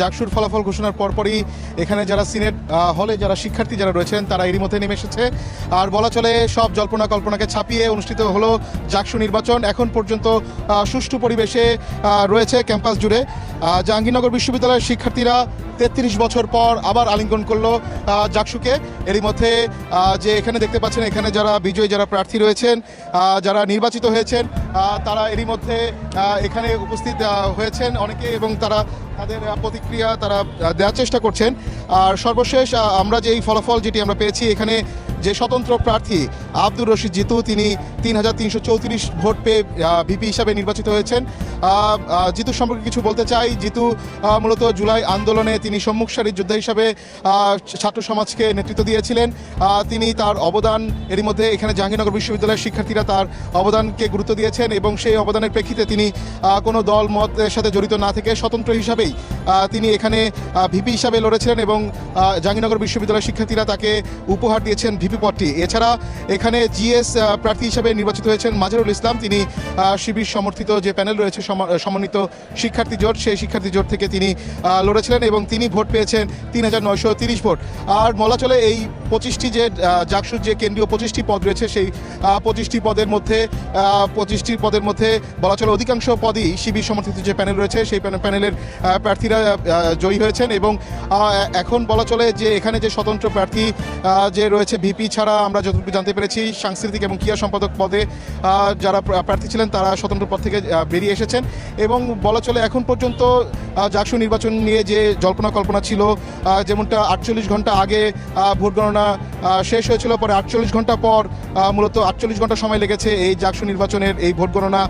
জাকসুর ফলাফল ঘোষণার পরপরই এখানে যারা সিনেট হলে যারা শিক্ষার্থী যারা রয়েছেন তারা এরই মধ্যে নেমে এসেছে। আর বলা চলে সব জল্পনা কল্পনাকে ছাপিয়ে অনুষ্ঠিত হলো জাকসু নির্বাচন। এখন পর্যন্ত সুষ্ঠু পরিবেশে রয়েছে ক্যাম্পাস জুড়ে। জাহাঙ্গীরনগর বিশ্ববিদ্যালয়ের শিক্ষার্থীরা 33 বছর পর আবার আলিঙ্গন করলো জাকসুকে। এরই মধ্যে যে এখানে দেখতে পাচ্ছেন এখানে যারা বিজয়ী যারা প্রার্থী রয়েছেন যারা নির্বাচিত হয়েছেন তারা এরই মধ্যে এখানে উপস্থিত হয়েছেন অনেকে এবং তারা তাদের প্রতিক্রিয়া তারা দেওয়ার চেষ্টা করছেন। আর সর্বশেষ আমরা যে এই ফলাফল যেটি আমরা পেয়েছি এখানে যে স্বতন্ত্র প্রার্থী আব্দুর রশিদ জিতু তিনি 3334 ভোট পেয়ে ভিপি হিসাবে নির্বাচিত হয়েছেন। জিতু সম্পর্কে কিছু বলতে চাই। জিতু মূলত জুলাই আন্দোলনে তিনি সম্মুখ সারির যোদ্ধা হিসাবে ছাত্র সমাজকে নেতৃত্ব দিয়েছিলেন। তিনি তার অবদান এরই মধ্যে এখানে জাহাঙ্গীরনগর বিশ্ববিদ্যালয়ের শিক্ষার্থীরা তার অবদানকে গুরুত্ব দিয়েছেন এবং সেই অবদানের প্রেক্ষিতে তিনি কোনো দল মতের সাথে জড়িত না থেকে স্বতন্ত্র হিসাবেই তিনি এখানে ভিপি হিসাবে লড়েছিলেন এবং জাহাঙ্গীরনগর বিশ্ববিদ্যালয়ের শিক্ষার্থীরা তাকে উপহার দিয়েছেন ভিপি পদটি। এছাড়া এখানে জিএস প্রার্থী হিসাবে নির্বাচিত হয়েছেন মাজহারুল ইসলাম। তিনি শিবির সমর্থিত যে প্যানেল রয়েছে সমন্বিত শিক্ষার্থী জোট সেই শিক্ষার্থী জোট থেকে তিনি লড়েছিলেন এবং তিনি ভোট পেয়েছেন 3930 ভোট। আর বলা চলে এই 25টি যে জাকসুর যে কেন্দ্রীয় 25টি পদ রয়েছে সেই 25টি পদের মধ্যে বলা চলে অধিকাংশ পদই শিবির সমর্থিত যে প্যানেল রয়েছে সেই প্যানেলের প্রার্থীরা জয়ী হয়েছেন এবং এখন বলা চলে যে এখানে যে স্বতন্ত্র প্রার্থী যে রয়েছে ভিপি ছাড়া আমরা যতটুকু জানতে পেরেছি সাংস্কৃতিক এবং ক্রীড়া সম্পাদক পদে যারা প্রার্থী ছিলেন তারা স্বতন্ত্র পদ থেকে বেরিয়ে এসেছেন এবং বলা চলে এখন পর্যন্ত জাকসু নির্বাচন নিয়ে যে জল্পনা কল্পনা ছিল যেমনটা 48 ঘন্টা আগে ভোট গণনা শেষ হয়েছিল, পরে 48 ঘন্টা পর মূলত 48 ঘন্টা সময় লেগেছে এই জাকসু নির্বাচনের এই ভোট গণনা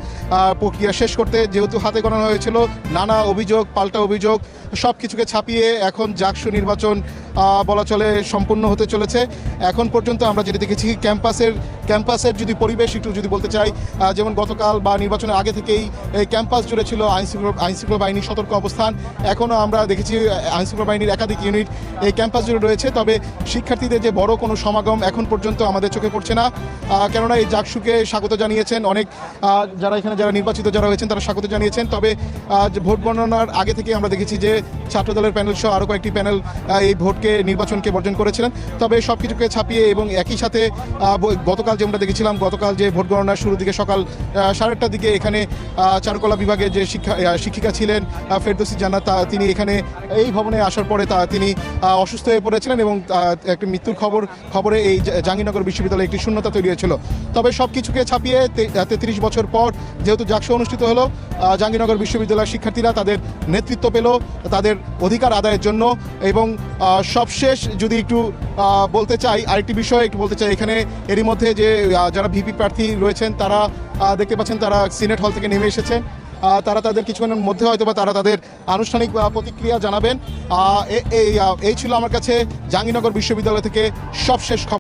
প্রক্রিয়া শেষ করতে। যেহেতু হাতে গণনা হয়েছিল নানা অভিযোগ পাল্টা অভিযোগ সব কিছুকে ছাপিয়ে এখন জাকসু নির্বাচন বলা চলে সম্পূর্ণ হতে চলেছে। এখন পর্যন্ত আমরা যেটা দেখেছি ক্যাম্পাসের যদি পরিবেশ একটু যদি বলতে চাই, যেমন গতকাল বা নির্বাচনের আগে থেকেই এই ক্যাম্পাস জুড়ে ছিল আইনশৃঙ্খলা বাহিনীর সতর্ক অবস্থান। এখনও আমরা দেখেছি আইনশৃঙ্খলা বাহিনীর একাধিক ইউনিট এই ক্যাম্পাস জুড়ে রয়েছে। তবে শিক্ষার্থীদের যে বড় কোনো সমাগম এখন পর্যন্ত আমাদের চোখে পড়ছে না, কেননা এই জাকসুকে স্বাগত জানিয়েছেন অনেক যারা এখানে যারা নির্বাচিত যারা হয়েছেন তারা স্বাগত জানিয়েছেন। তবে ভোট গণনার আগে থেকে আমরা দেখেছি যে ছাত্রদলের প্যানেল সহ আরও কয়েকটি প্যানেল এই নির্বাচনকে বর্জন করেছিলেন। তবে সব কিছুকে ছাপিয়ে এবং একই সাথে গতকাল যে আমরা দেখেছিলাম গতকাল যে ভোট গণনার শুরুর দিকে সকাল 8:30টার দিকে এখানে চারুকলা বিভাগে যে শিক্ষিকা ছিলেন ফেরদৌসী জান্নাত তিনি এখানে এই ভবনে আসার পরে তিনি অসুস্থ হয়ে পড়েছিলেন এবং একটি মৃত্যুর খবরে এই জাহাঙ্গীরনগর বিশ্ববিদ্যালয়ে একটি শূন্যতা তৈরি হয়েছিল। তবে সব কিছুকে ছাপিয়ে 33 বছর পর যেহেতু জাকসু অনুষ্ঠিত হলো জাহাঙ্গীরনগর বিশ্ববিদ্যালয়ের শিক্ষার্থীরা তাদের নেতৃত্ব পেল তাদের অধিকার আদায়ের জন্য। এবং সবশেষ যদি একটু বলতে চাই আরেকটি বিষয় একটু বলতে চাই, এখানে এরই মধ্যে যে যারা ভিপি প্রার্থী রয়েছেন তারা দেখতে পাচ্ছেন তারা সিনেট হল থেকে নেমে এসেছেন। তারা তাদের কিছুক্ষণের মধ্যে হয়তো বা তারা তাদের আনুষ্ঠানিক প্রতিক্রিয়া জানাবেন। এই ছিল আমার কাছে জাহাঙ্গীরনগর বিশ্ববিদ্যালয় থেকে সবশেষ খবর।